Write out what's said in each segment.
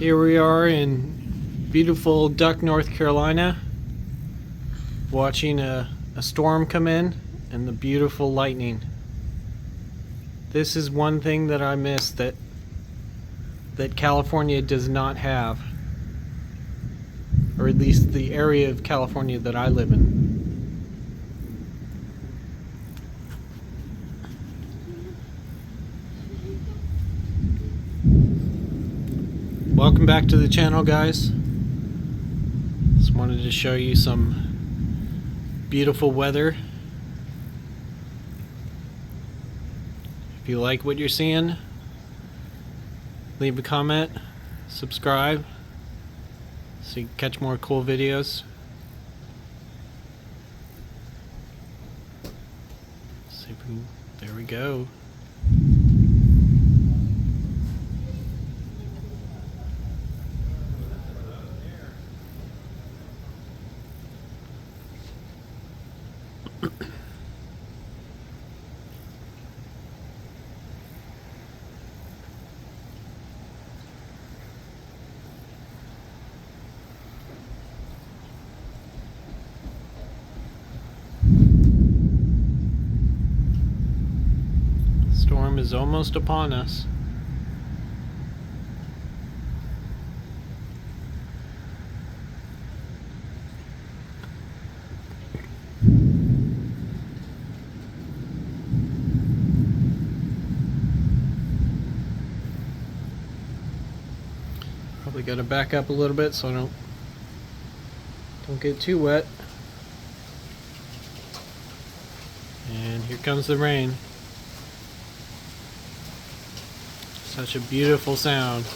Here we are in beautiful Duck, North Carolina, watching a storm come in and the beautiful lightning. This is one thing that I miss that California does not have, or at least the area of California that I live in. Welcome back to the channel, guys. Just wanted to show you some beautiful weather. If you like what you're seeing, leave a comment, subscribe so you can catch more cool videos. See if we can, there we go. Storm is almost upon us. Probably got to back up a little bit so I don't get too wet. And here comes the rain. Such a beautiful sound.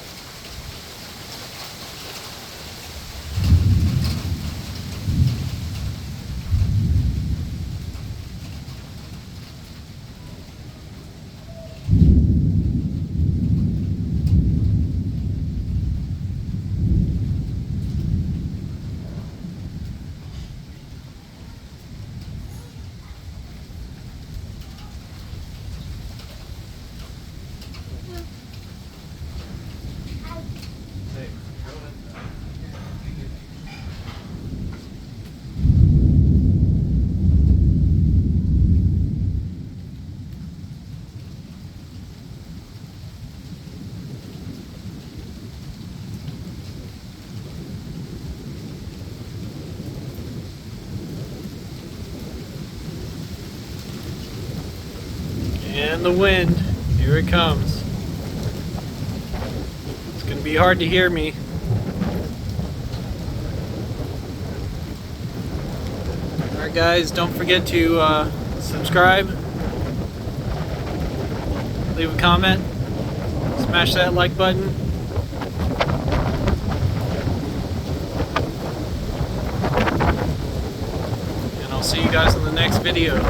And the wind, here it comes. It's going to be hard to hear me. Alright guys, don't forget to subscribe, leave a comment, smash that like button. And I'll see you guys in the next video.